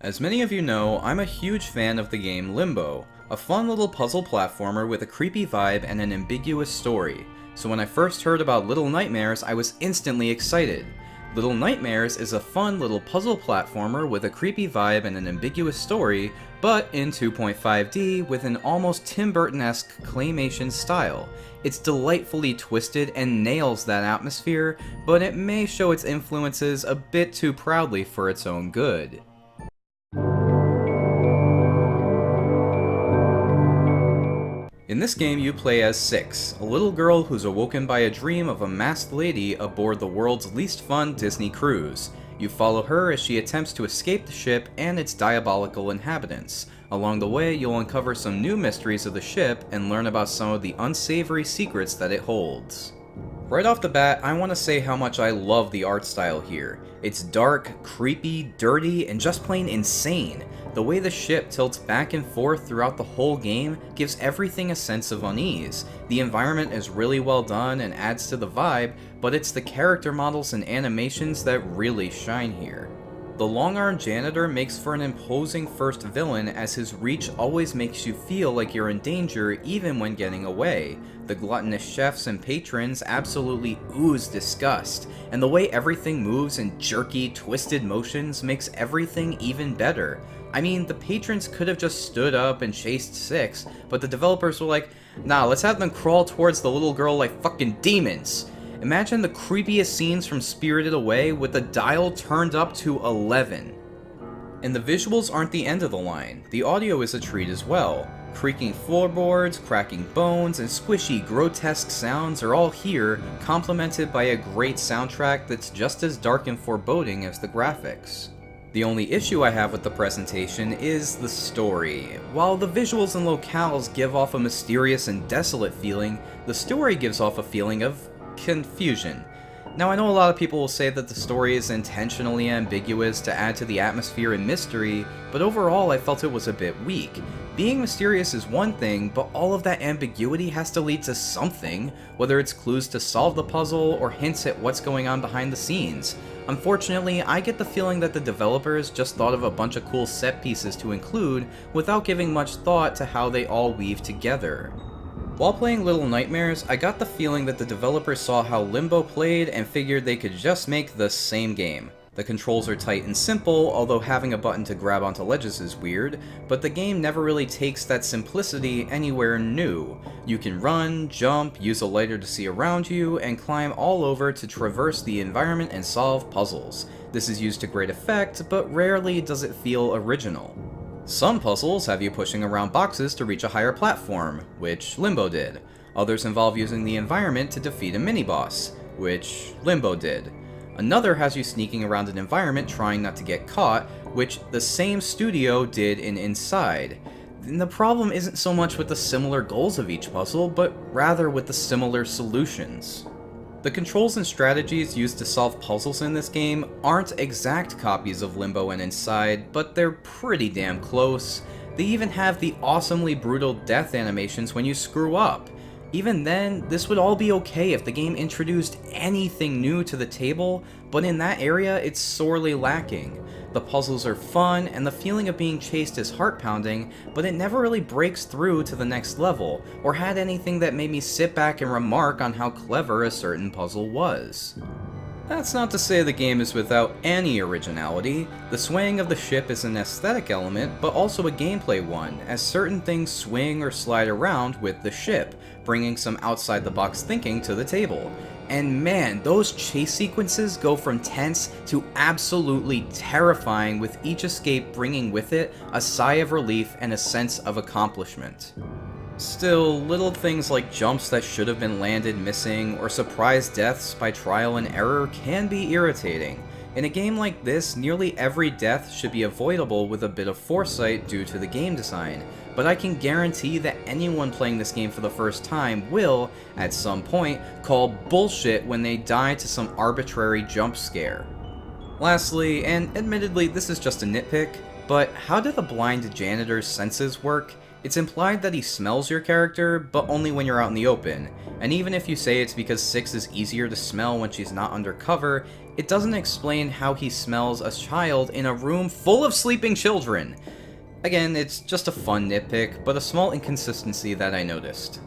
As many of you know, I'm a huge fan of the game Limbo, a fun little puzzle platformer with a creepy vibe and an ambiguous story. So when I first heard about Little Nightmares, I was instantly excited. Little Nightmares is a fun little puzzle platformer with a creepy vibe and an ambiguous story, but in 2.5D with an almost Tim Burton-esque claymation style. It's delightfully twisted and nails that atmosphere, but it may show its influences a bit too proudly for its own good. In this game, you play as Six, a little girl who's awoken by a dream of a masked lady aboard the world's least fun Disney cruise. You follow her as she attempts to escape the ship and its diabolical inhabitants. Along the way, you'll uncover some new mysteries of the ship and learn about some of the unsavory secrets that it holds. Right off the bat, I want to say how much I love the art style here. It's dark, creepy, dirty, and just plain insane. The way the ship tilts back and forth throughout the whole game gives everything a sense of unease. The environment is really well done and adds to the vibe, but it's the character models and animations that really shine here. The long-armed janitor makes for an imposing first villain, as his reach always makes you feel like you're in danger even when getting away. The gluttonous chefs and patrons absolutely ooze disgust, and the way everything moves in jerky, twisted motions makes everything even better. I mean, the patrons could have just stood up and chased Six, but the developers were like, nah, let's have them crawl towards the little girl like fucking demons. Imagine the creepiest scenes from Spirited Away with the dial turned up to 11. And the visuals aren't the end of the line. The audio is a treat as well. Creaking floorboards, cracking bones, and squishy, grotesque sounds are all here, complemented by a great soundtrack that's just as dark and foreboding as the graphics. The only issue I have with the presentation is the story. While the visuals and locales give off a mysterious and desolate feeling, the story gives off a feeling of confusion. Now, I know a lot of people will say that the story is intentionally ambiguous to add to the atmosphere and mystery, but overall I felt it was a bit weak. Being mysterious is one thing, but all of that ambiguity has to lead to something, whether it's clues to solve the puzzle or hints at what's going on behind the scenes. Unfortunately, I get the feeling that the developers just thought of a bunch of cool set pieces to include without giving much thought to how they all weave together. While playing Little Nightmares, I got the feeling that the developers saw how Limbo played and figured they could just make the same game. The controls are tight and simple, although having a button to grab onto ledges is weird, but the game never really takes that simplicity anywhere new. You can run, jump, use a lighter to see around you, and climb all over to traverse the environment and solve puzzles. This is used to great effect, but rarely does it feel original. Some puzzles have you pushing around boxes to reach a higher platform, which Limbo did. Others involve using the environment to defeat a mini-boss, which Limbo did. Another has you sneaking around an environment trying not to get caught, which the same studio did in Inside. And the problem isn't so much with the similar goals of each puzzle, but rather with the similar solutions. The controls and strategies used to solve puzzles in this game aren't exact copies of Limbo and Inside, but they're pretty damn close. They even have the awesomely brutal death animations when you screw up. Even then, this would all be okay if the game introduced anything new to the table, but in that area it's sorely lacking. The puzzles are fun, and the feeling of being chased is heart-pounding, but it never really breaks through to the next level, or had anything that made me sit back and remark on how clever a certain puzzle was. That's not to say the game is without any originality. The swaying of the ship is an aesthetic element, but also a gameplay one, as certain things swing or slide around with the ship, bringing some outside-the-box thinking to the table. And man, those chase sequences go from tense to absolutely terrifying, with each escape bringing with it a sigh of relief and a sense of accomplishment. Still, little things like jumps that should have been landed missing, or surprise deaths by trial and error can be irritating. In a game like this, nearly every death should be avoidable with a bit of foresight due to the game design, but I can guarantee that anyone playing this game for the first time will, at some point, call bullshit when they die to some arbitrary jump scare. Lastly, and admittedly this is just a nitpick, but how do the blind janitor's senses work? It's implied that he smells your character, but only when you're out in the open, and even if you say it's because Six is easier to smell when she's not undercover, it doesn't explain how he smells a child in a room full of sleeping children. Again, it's just a fun nitpick, but a small inconsistency that I noticed.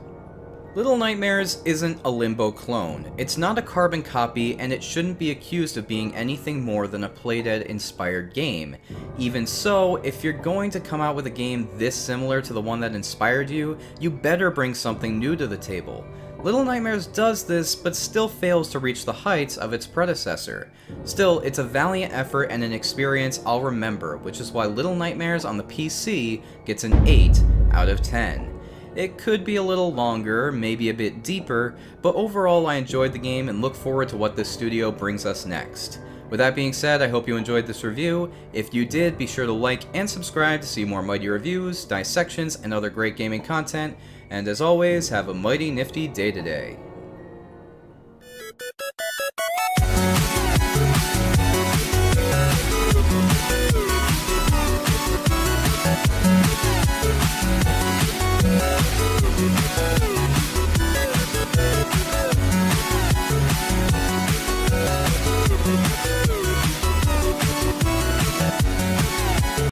Little Nightmares isn't a Limbo clone. It's not a carbon copy, and it shouldn't be accused of being anything more than a Playdead-inspired game. Even so, if you're going to come out with a game this similar to the one that inspired you, you better bring something new to the table. Little Nightmares does this, but still fails to reach the heights of its predecessor. Still, it's a valiant effort and an experience I'll remember, which is why Little Nightmares on the PC gets an 8 out of 10. It could be a little longer, maybe a bit deeper, but overall I enjoyed the game and look forward to what this studio brings us next. With that being said, I hope you enjoyed this review. If you did, be sure to like and subscribe to see more Mighty reviews, dissections, and other great gaming content. And as always, have a mighty nifty day today.